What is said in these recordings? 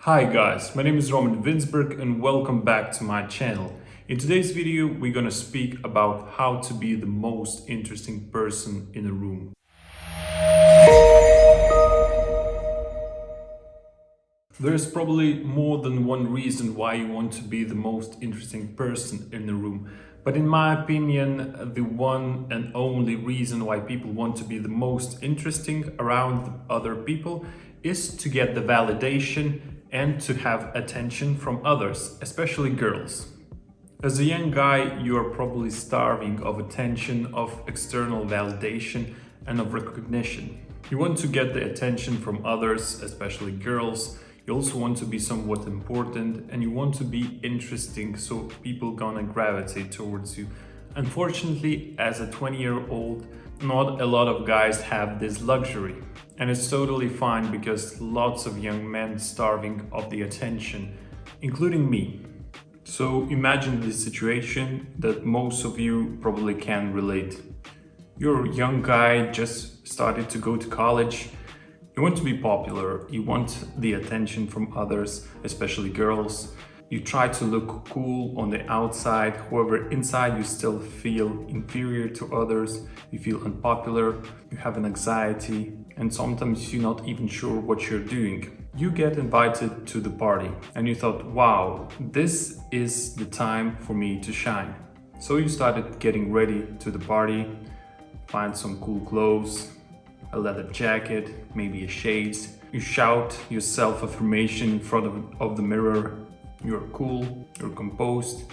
Hi guys, my name is Roman Winsberg and welcome back to my channel. In today's video, we're gonna speak about how to be the most interesting person in a room. There's probably more than one reason why you want to be the most interesting person in the room. But in my opinion, the one and only reason why people want to be the most interesting around other people is to get the validation and to have attention from others, especially girls. As a young guy, you are probably starving of attention, of external validation, and of recognition. You want to get the attention from others, especially girls. You also want to be somewhat important and you want to be interesting, so people gonna gravitate towards you. Unfortunately, as a 20-year-old, not a lot of guys have this luxury. And it's totally fine because lots of young men starving of the attention, including me. So imagine this situation that most of you probably can relate. You're a young guy, just started to go to college. You want to be popular, you want the attention from others, especially girls. You try to look cool on the outside, however, inside you still feel inferior to others, you feel unpopular, you have an anxiety, and sometimes you're not even sure what you're doing. You get invited to the party, and you thought, wow, this is the time for me to shine. So you started getting ready to the party, find some cool clothes, a leather jacket, maybe a shades. You shout your self-affirmation in front of the mirror. You're cool, you're composed,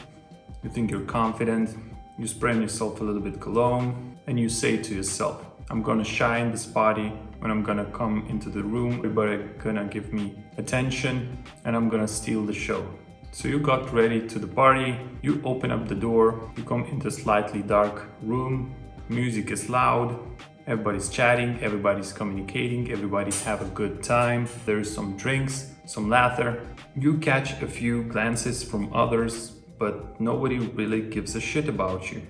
you think you're confident, you spray on yourself a little bit cologne, and you say to yourself, I'm gonna shine this party. When I'm gonna come into the room, everybody gonna give me attention and I'm gonna steal the show. So you got ready to the party, you open up the door, you come into a slightly dark room, music is loud, everybody's chatting, everybody's communicating, everybody's have a good time, there's some drinks, some laughter. You catch a few glances from others, but nobody really gives a shit about you.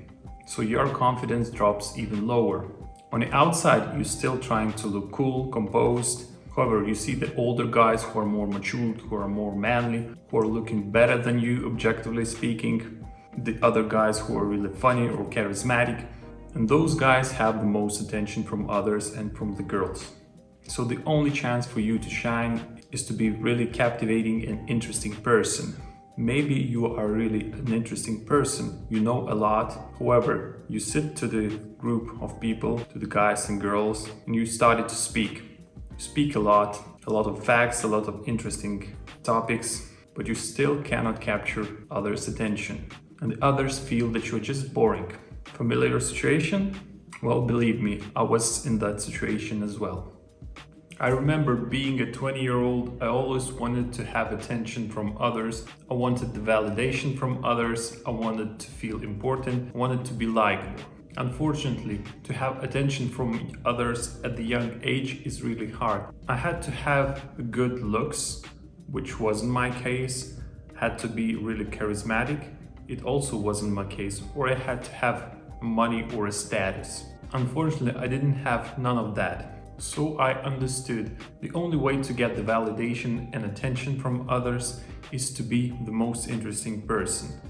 So your confidence drops even lower. On the outside, you're still trying to look cool, composed. However, you see the older guys who are more matured, who are more manly, who are looking better than you, objectively speaking. The other guys who are really funny or charismatic. And those guys have the most attention from others and from the girls. So the only chance for you to shine is to be really captivating and interesting person. Maybe you are really an interesting person, you know a lot. However, you sit to the group of people, to the guys and girls, and you started to speak. You speak a lot of facts, a lot of interesting topics, but you still cannot capture others' attention. And the others feel that you're just boring. Familiar situation? Well, believe me, I was in that situation as well. I remember being a 20-year-old, I always wanted to have attention from others. I wanted the validation from others. I wanted to feel important. I wanted to be likable. Unfortunately, to have attention from others at the young age is really hard. I had to have good looks, which wasn't my case. Had to be really charismatic. It also wasn't my case. Or I had to have money or a status. Unfortunately, I didn't have none of that. So I understood the only way to get the validation and attention from others is to be the most interesting person.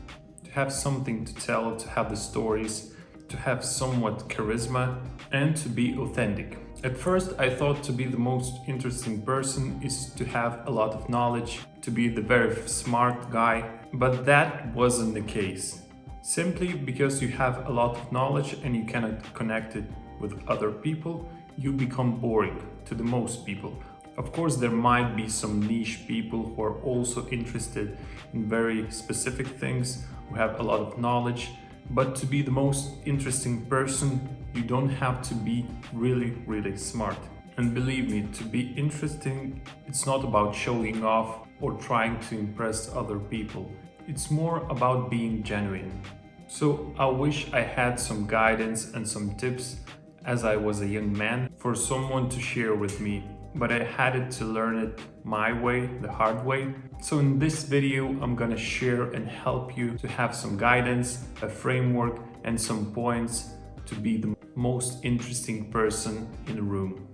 To have something to tell, to have the stories, to have somewhat charisma, and to be authentic. At first, I thought to be the most interesting person is to have a lot of knowledge, to be the very smart guy, but that wasn't the case. Simply because you have a lot of knowledge and you cannot connect it with other people, you become boring to the most people. Of course, there might be some niche people who are also interested in very specific things, who have a lot of knowledge, but to be the most interesting person, you don't have to be really smart. And believe me, to be interesting, it's not about showing off or trying to impress other people. It's more about being genuine. So I wish I had some guidance and some tips as I was a young man for someone to share with me, but I had to learn it my way, the hard way. So in this video, I'm gonna share and help you to have some guidance, a framework, and some points to be the most interesting person in the room.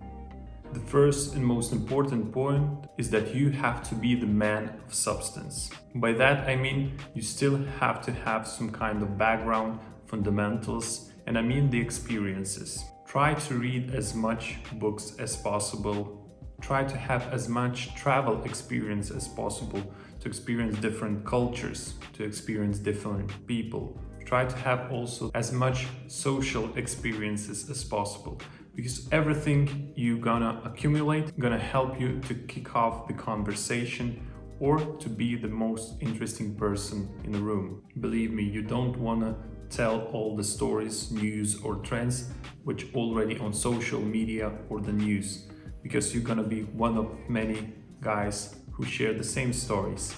The first and most important point is that you have to be the man of substance. By that I mean you still have to have some kind of background, fundamentals, and I mean the experiences. Try to read as much books as possible. Try to have as much travel experience as possible, to experience different cultures, to experience different people. Try to have also as much social experiences as possible, because everything you're gonna accumulate gonna help you to kick off the conversation or to be the most interesting person in the room. Believe me, you don't wanna tell all the stories, news or trends which already on social media or the news, because you're gonna be one of many guys who share the same stories.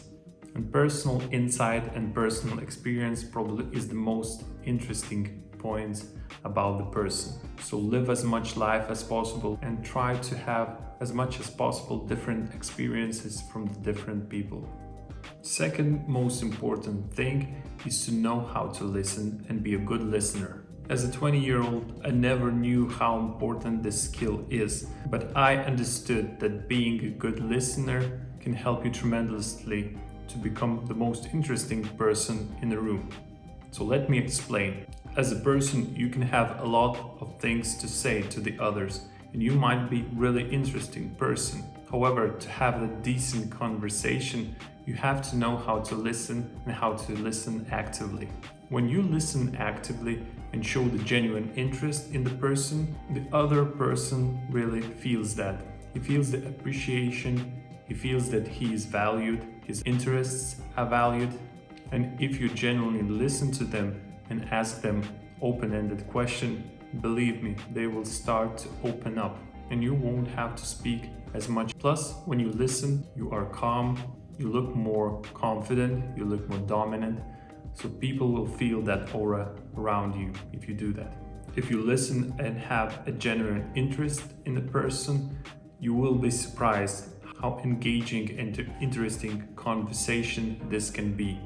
And personal insight and personal experience probably is the most interesting point about the person. So live as much life as possible and try to have as much as possible different experiences from the different people. Second most important thing is to know how to listen and be a good listener. As a 20-year-old, I never knew how important this skill is, but I understood that being a good listener can help you tremendously to become the most interesting person in the room. So let me explain. As a person, you can have a lot of things to say to the others, and you might be a really interesting person. However, to have a decent conversation, you have to know how to listen and how to listen actively. When you listen actively and show the genuine interest in the person, the other person really feels that. He feels the appreciation, he feels that he is valued, his interests are valued, and if you genuinely listen to them and ask them open-ended question, believe me, they will start to open up and you won't have to speak as much. Plus, when you listen, you are calm, you look more confident, you look more dominant, so people will feel that aura around you if you do that. If you listen and have a genuine interest in the person, you will be surprised how engaging and interesting conversation this can be.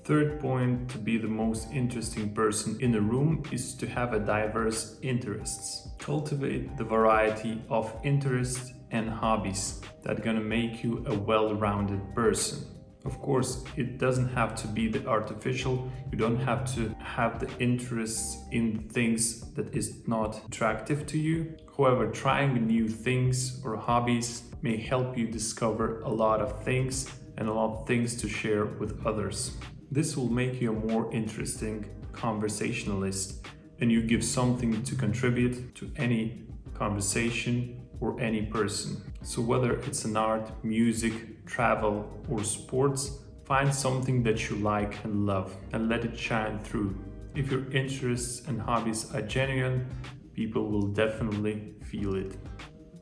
Third point to be the most interesting person in a room is to have a diverse interests. Cultivate the variety of interests and hobbies that are gonna make you a well-rounded person. Of course, it doesn't have to be the artificial. You don't have to have the interests in things that is not attractive to you. However, trying new things or hobbies may help you discover a lot of things and a lot of things to share with others. This will make you a more interesting conversationalist, and you give something to contribute to any conversation or any person. So whether it's an art, music, travel or sports, find something that you like and love and let it shine through. If your interests and hobbies are genuine, people will definitely feel it.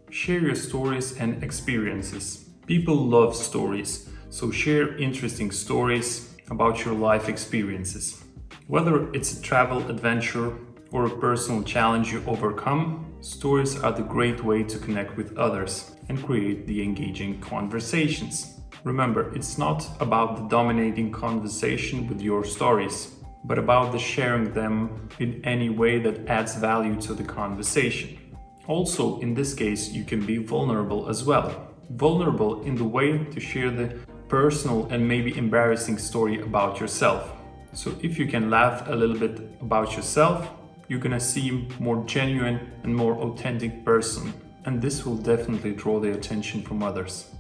Share your stories and experiences. People love stories, so share interesting stories about your life experiences. Whether it's a travel adventure or a personal challenge you overcome, stories are the great way to connect with others and create the engaging conversations. Remember, it's not about the dominating conversation with your stories, but about the sharing them in any way that adds value to the conversation. Also, in this case, you can be vulnerable as well. Vulnerable in the way to share the personal and maybe embarrassing story about yourself. So if you can laugh a little bit about yourself, you're gonna seem more genuine and more authentic person, and this will definitely draw the attention from others.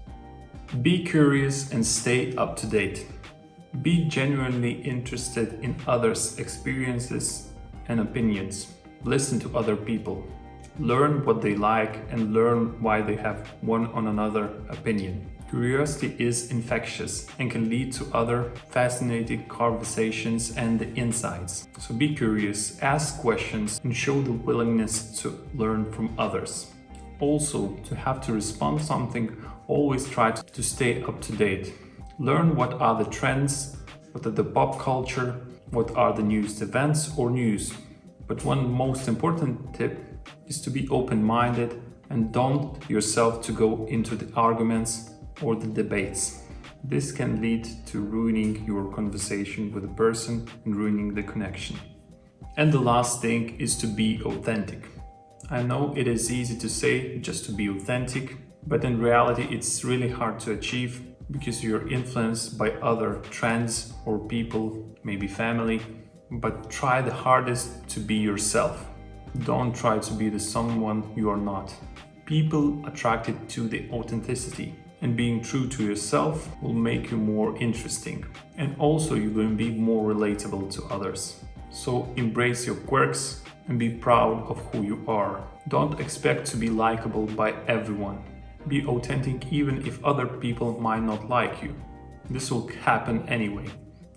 Be curious and stay up to date. Be genuinely interested in others' experiences and opinions. Listen to other people. Learn what they like and learn why they have one on another opinion. Curiosity is infectious and can lead to other fascinating conversations and insights. So be curious, ask questions, and show the willingness to learn from others. Also, to have to respond something, always try to stay up to date. Learn what are the trends, what are the pop culture, what are the newest events or news. But one most important tip is to be open-minded and don't yourself to go into the arguments or the debates. This can lead to ruining your conversation with a person and ruining the connection. And the last thing is to be authentic. I know it is easy to say just to be authentic, but in reality it's really hard to achieve because you're influenced by other trends or people, maybe family. But try the hardest to be yourself. Don't try to be the someone you are not. People attracted to the authenticity, and being true to yourself will make you more interesting. And also you're going to be more relatable to others. So embrace your quirks and be proud of who you are. Don't expect to be likable by everyone. Be authentic even if other people might not like you. This will happen anyway.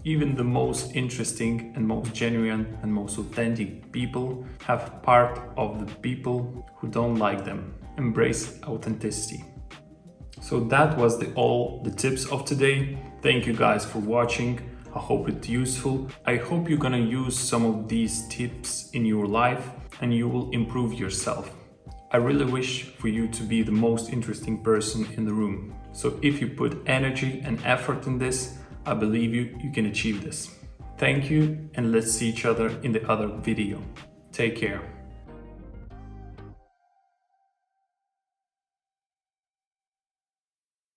Even the most interesting and most genuine and most authentic people have part of the people who don't like them. Embrace authenticity. So that was all the tips of today. Thank you guys for watching. I hope it's useful. I hope you're gonna use some of these tips in your life and you will improve yourself. I really wish for you to be the most interesting person in the room. So if you put energy and effort in this, I believe you can achieve this. Thank you, and let's see each other in the other video. Take care.